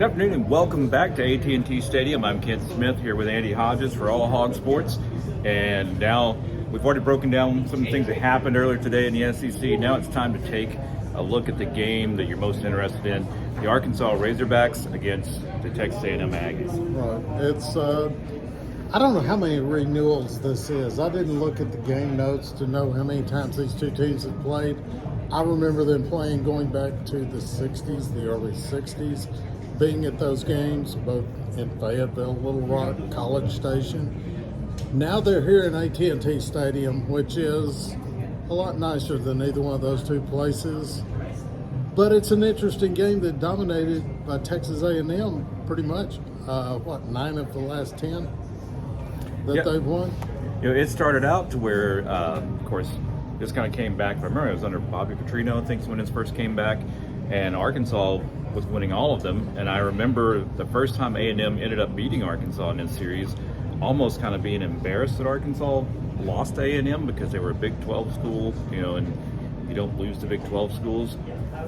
Good afternoon and welcome back to AT&T Stadium. I'm Kent Smith here with Andy Hodges for allHOGS Sports. And now we've already broken down some of the things that happened earlier today in the SEC. Now it's time to take a look at the game that you're most interested in. The Arkansas Razorbacks against the Texas A&M Aggies. Right. It's, I don't know how many renewals this is. I didn't look at the game notes to know how many times these two teams have played. I remember them playing going back to the 60s, the early 60s. Being at those games, both in Fayetteville, Little Rock, College Station. Now they're here in AT&T Stadium, which is a lot nicer than either one of those two places. But it's an interesting game that dominated by Texas A&M pretty much. 9 of the last 10 that they've won? It started out to where, of course, this kind of came back. I remember it was under Bobby Petrino, I think, when it first came back, and Arkansas was winning all of them. And I remember the first time A&M ended up beating Arkansas in this series, almost kind of being embarrassed that Arkansas lost to A&M because they were a Big 12 school, and you don't lose to Big 12 schools.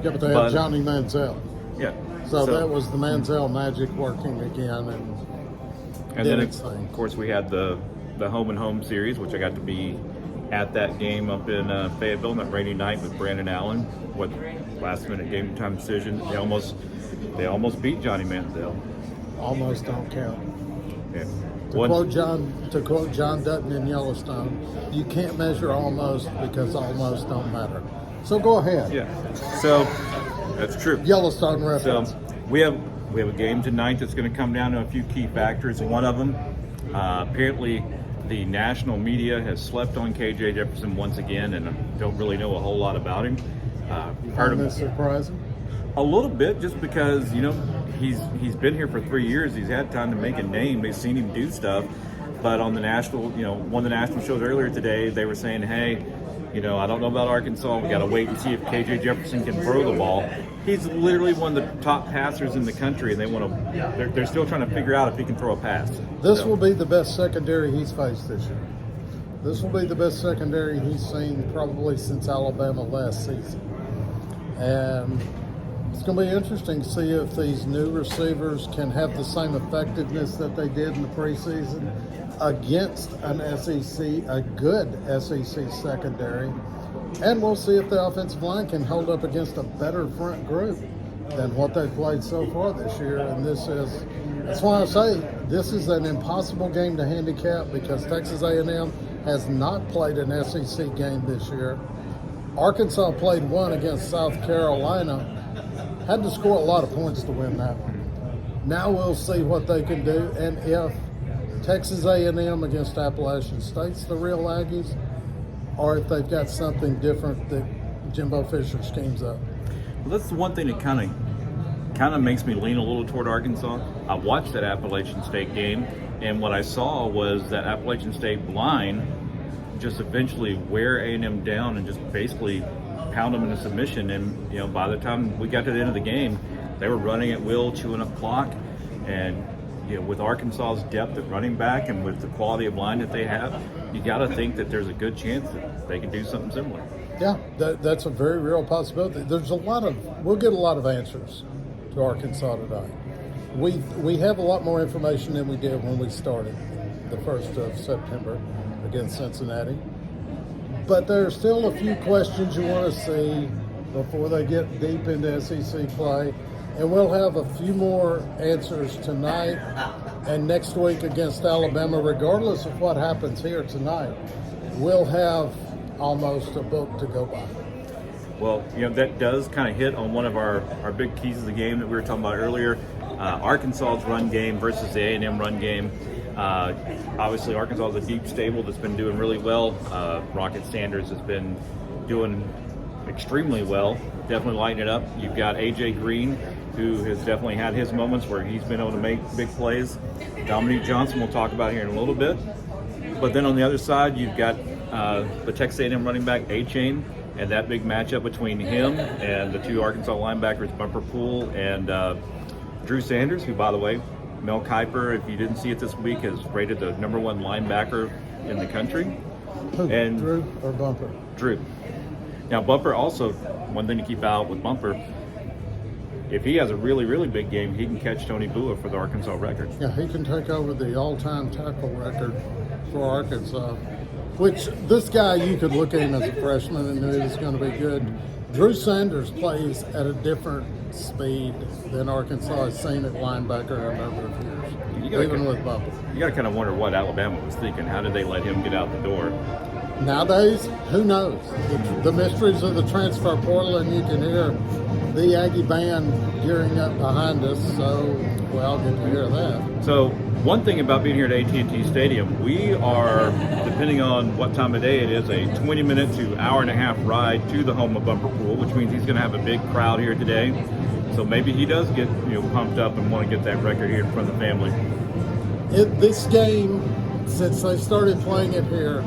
Yeah, but they had Johnny Manziel. Yeah. So that was the Manziel magic working again. And then, of course, we had the home and home series, which I got to be at that game up in Fayetteville on that rainy night with Brandon Allen. What last minute game time decision? They almost beat Johnny Manziel. Almost don't count. Yeah. To quote John Dutton in Yellowstone, you can't measure almost because almost don't matter. So go ahead. Yeah. So that's true. Yellowstone reference. So we have a game tonight that's going to come down to a few key factors. One of them, apparently, the national media has slept on KJ Jefferson once again, and I don't really know a whole lot about him. Find this surprising? A little bit, just because he's been here for 3 years. He's had time to make a name. They've seen him do stuff, but on the national, one of the national shows earlier today, they were saying, hey, I don't know about Arkansas. We got to wait and see if KJ Jefferson can throw the ball. He's literally one of the top passers in the country, and they're still trying to figure out if he can throw a pass. This will be the best secondary he's faced this year. This will be the best secondary he's seen probably since Alabama last season. And it's going to be interesting to see if these new receivers can have the same effectiveness that they did in the preseason against an SEC, a good SEC secondary. And we'll see if the offensive line can hold up against a better front group than what they've played so far this year. And that's why I say this is an impossible game to handicap because Texas A&M has not played an SEC game this year. Arkansas played one against South Carolina, had to score a lot of points to win that one. Now we'll see what they can do, and if Texas A&M against Appalachian State's the real Aggies, or if they've got something different that Jimbo Fisher schemes up. Well, that's the one thing that kind of makes me lean a little toward Arkansas. I watched that Appalachian State game, and what I saw was that Appalachian State line just eventually wear A&M down and just basically pound them into submission. And by the time we got to the end of the game, they were running at will, chewing up clock. And with Arkansas's depth at running back and with the quality of line that they have, you got to think that there's a good chance that they can do something similar. Yeah, that's a very real possibility. We'll get a lot of answers to Arkansas today. We have a lot more information than we did when we started the 1st of September against Cincinnati. But there are still a few questions you want to see before they get deep into SEC play. And we'll have a few more answers tonight and next week against Alabama, regardless of what happens here tonight. We'll have almost a book to go by. Well, that does kind of hit on one of our big keys of the game that we were talking about earlier. Arkansas's run game versus the A&M run game. Obviously, Arkansas is a deep stable that's been doing really well. Rocket Sanders has been doing extremely well, definitely lighting it up. You've got A.J. Green, who has definitely had his moments where he's been able to make big plays. Dominique Johnson we'll talk about here in a little bit. But then on the other side, you've got the Texas A&M running back, A-Chain, and that big matchup between him and the two Arkansas linebackers, Bumper Poole and Drew Sanders, who, by the way, Mel Kiper, if you didn't see it this week, has rated the #1 linebacker in the country. Who, And Drew or Bumper? Drew. Now, Bumper also, one thing to keep out with Bumper, if he has a really, really big game, he can catch Tony Bua for the Arkansas record. Yeah, he can take over the all-time tackle record for Arkansas, which this guy, you could look at him as a freshman and knew he was going to be good. Drew Sanders plays at a different speed than Arkansas has seen at linebacker in a number of years, even with Bubba. You got to kind of wonder what Alabama was thinking. How did they let him get out the door? Nowadays, who knows? The mysteries of the transfer portal, and you can hear the Aggie band gearing up behind us, so we all get to hear that. So one thing about being here at AT&T Stadium, we are, depending on what time of day it is, a 20-minute to hour-and-a-half ride to the home of Bumper Pool, which means he's going to have a big crowd here today. So maybe he does get pumped up and want to get that record here in front of the family. This game, since they started playing it here,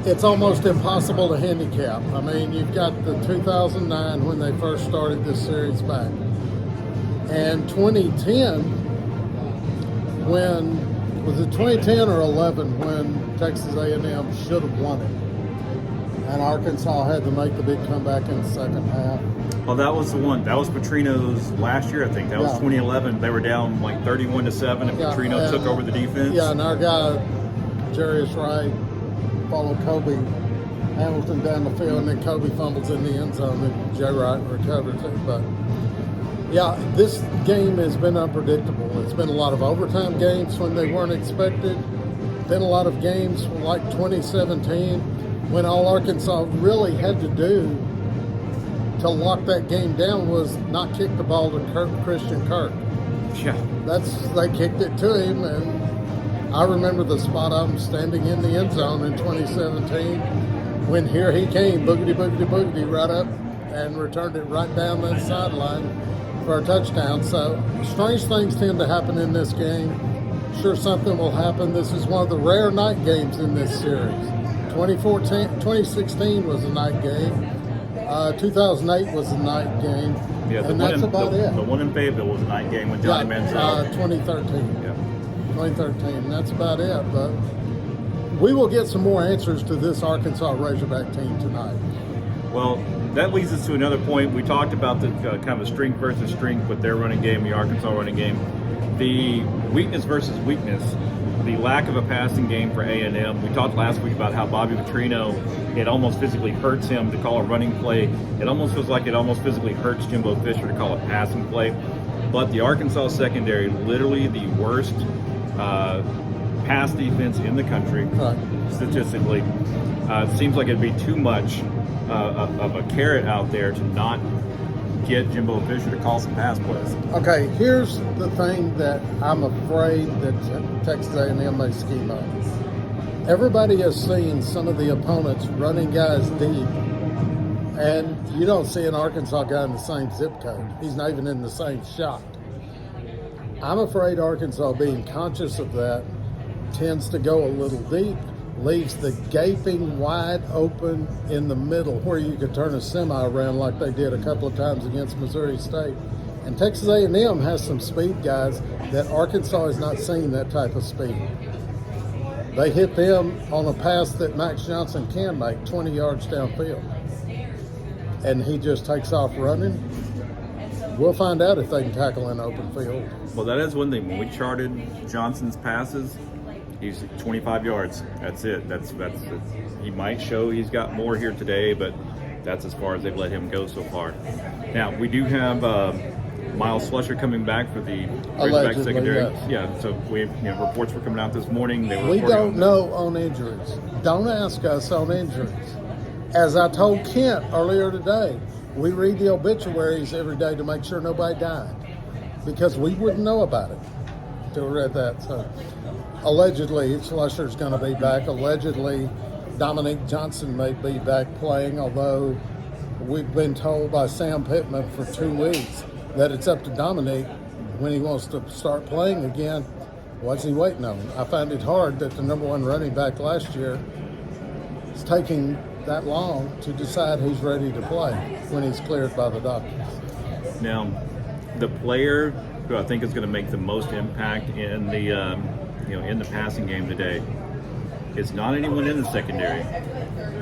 it's almost impossible to handicap. I mean, you've got the 2009 when they first started this series back, and 2010 when, was it 2010 or 11 when Texas A&M should have won it, and Arkansas had to make the big comeback in the second half. Well, that was the one. That was Petrino's last year, I think. That was 2011. They were down like 31-7, and Petrino took over the defense. Yeah, and our guy, Jarius Wright, followed Kobe Hamilton down the field, and then Kobe fumbles in the end zone, and Jay Wright recovers it. But yeah, this game has been unpredictable. It's been a lot of overtime games when they weren't expected. Been a lot of games like 2017 when all Arkansas really had to do to lock that game down was not kick the ball to Christian Kirk. Yeah, They kicked it to him, and I remember the spot I'm standing in the end zone in 2017 when here he came, boogity, boogity, boogity, right up and returned it right down that sideline for a touchdown. So strange things tend to happen in this game. Sure, something will happen. This is one of the rare night games in this series. 2016 was a night game. 2008 was a night game. Yeah, and that's about it. The one in Fayetteville was a night game with Johnny Manziel. 2013. Yeah. 2013. That's about it. But we will get some more answers to this Arkansas Razorback team tonight. Well, that leads us to another point. We talked about the kind of strength versus strength with their running game, the Arkansas running game. The weakness versus weakness, the lack of a passing game for A&M. We talked last week about how Bobby Petrino, it almost physically hurts him to call a running play. It almost feels like it almost physically hurts Jimbo Fisher to call a passing play. But the Arkansas secondary, literally the worst pass defense in the country, statistically. It seems like it'd be too much of a carrot out there to not get Jimbo Fisher to call some pass plays. Okay, here's the thing that I'm afraid that Texas A&M may scheme up. Everybody has seen some of the opponents running guys deep, and you don't see an Arkansas guy in the same zip code. He's not even in the same shot. I'm afraid Arkansas, being conscious of that, tends to go a little deep, leaves the gaping wide open in the middle where you could turn a semi around like they did a couple of times against Missouri State. And Texas A&M has some speed guys that Arkansas has not seen that type of speed. They hit them on a pass that Max Johnson can make 20 yards downfield. And he just takes off running. We'll find out if they can tackle in open field. Well, that is one thing. When we charted Johnson's passes, he's 25 yards. That's it. That's he might show he's got more here today, but that's as far as they've let him go so far. Now, we do have Miles Slusher coming back for the Razorback secondary. Yes. Yeah, so reports were coming out this morning. We don't know on injuries. Don't ask us on injuries. As I told Kent earlier today, we read the obituaries every day to make sure nobody died because we wouldn't know about it until we read that. So allegedly, Slusher's going to be back. Allegedly, Dominique Johnson may be back playing, although we've been told by Sam Pittman for 2 weeks that it's up to Dominique when he wants to start playing again. What's he waiting on? I find it hard that the number one running back last year is taking that long to decide he's ready to play when he's cleared by the doctors. Now, the player who I think is going to make the most impact in the in the passing game today is not anyone in the secondary.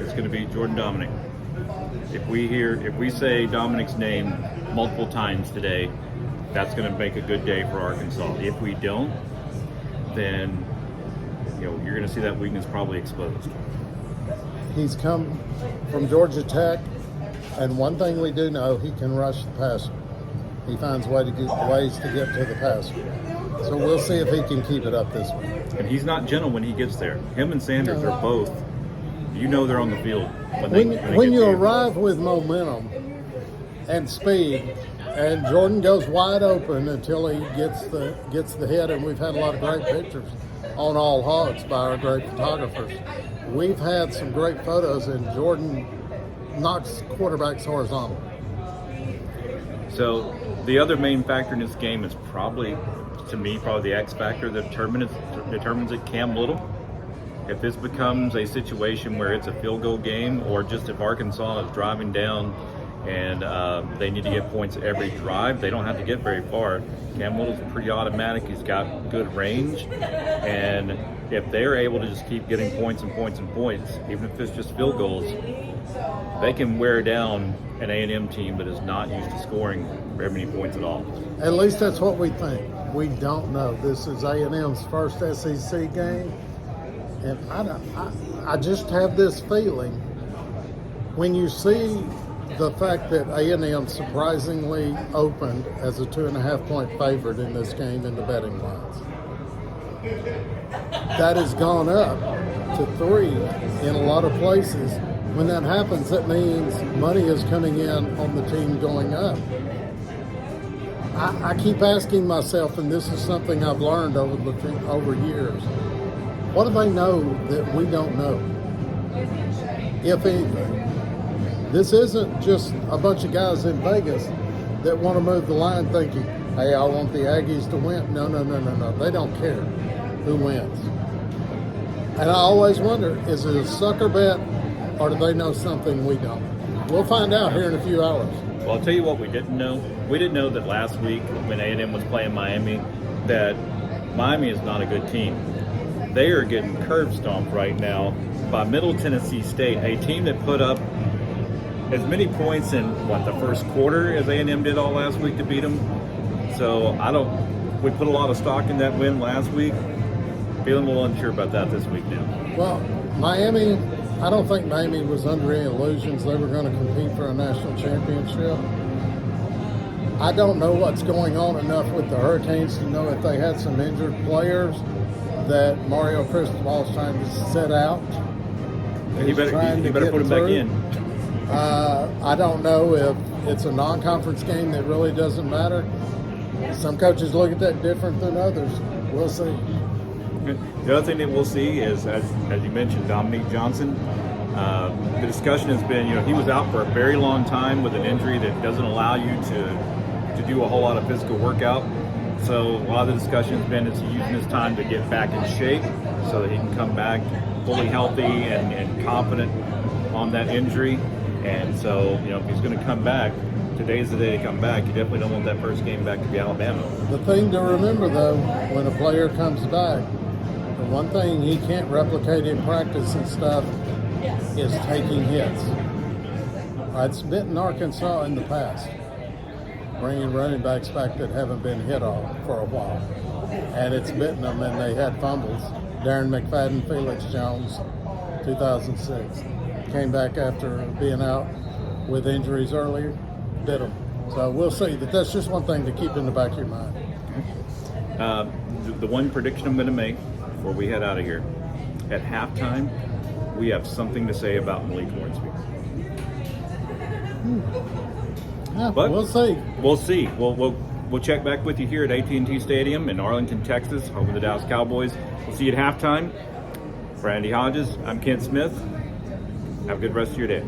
It's going to be Jordan Dominic. If we say Dominic's name multiple times today, that's going to make a good day for Arkansas. If we don't, then you're going to see that weakness probably exposed. He's come from Georgia Tech, and one thing we do know, he can rush the passer. He finds ways to get to the passer. So we'll see if he can keep it up this week. And he's not gentle when he gets there. Him and Sanders are both, they're on the field. When you arrive with momentum and speed, and Jordan goes wide open until he gets the hit, and we've had a lot of great pictures on allHOGS by our great photographers. We've had some great photos, and Jordan knocks quarterbacks horizontal. So the other main factor in this game is probably the X factor that determines it, Cam Little. If this becomes a situation where it's a field goal game, or just if Arkansas is driving down and they need to get points every drive, they don't have to get very far. Cam Little's pretty automatic. He's got good range, and if they're able to just keep getting points and points and points, even if it's just field goals, they can wear down an A&M team that is not used to scoring very many points at all. At least that's what we think. We don't know. This is A&M's first SEC game, and I just have this feeling when you see the fact that A&M surprisingly opened as a 2.5-point favorite in this game in the betting lines. That has gone up to 3 in a lot of places. When that happens, that means money is coming in on the team going up. I keep asking myself, and this is something I've learned over years, what do they know that we don't know? If anything. This isn't just a bunch of guys in Vegas that want to move the line thinking, hey, I want the Aggies to win. No. They don't care who wins. And I always wonder, is it a sucker bet, or do they know something we don't? We'll find out here in a few hours. Well, I'll tell you what we didn't know. We didn't know that last week when A&M was playing Miami, that Miami is not a good team. They are getting curb stomped right now by Middle Tennessee State, a team that put up as many points in the first quarter as A&M did all last week to beat them. So we put a lot of stock in that win last week. Feeling a little unsure about that this week now. Well, Miami, I don't think Miami was under any illusions they were going to compete for a national championship. I don't know what's going on enough with the Hurricanes to know if they had some injured players that Mario Cristobal's trying to set out. You better put him back in. I don't know if it's a non-conference game that really doesn't matter. Some coaches look at that different than others. We'll see. The other thing that we'll see is, as you mentioned, Dominique Johnson. The discussion has been, he was out for a very long time with an injury that doesn't allow you to do a whole lot of physical workout. So a lot of the discussion has been, is he using his time to get back in shape so that he can come back fully healthy and confident on that injury. And so, if he's going to come back, today's the day to come back. You definitely don't want that first game back to be Alabama. The thing to remember, though, when a player comes back, the one thing he can't replicate in practice and stuff is taking hits. It's bitten Arkansas in the past, bringing running backs back that haven't been hit on for a while. And it's bitten them, and they had fumbles. Darren McFadden, Felix Jones, 2006. Came back after being out with injuries earlier, bit them. So we'll see. But that's just one thing to keep in the back of your mind. The one prediction I'm going to make before we head out of here, at halftime, we have something to say about Malik Hornsby. Yeah, but we'll see. We'll see. We'll check back with you here at AT&T Stadium in Arlington, Texas, home of the Dallas Cowboys. We'll see you at halftime. For Andy Hodges, I'm Kent Smith. Have a good rest of your day.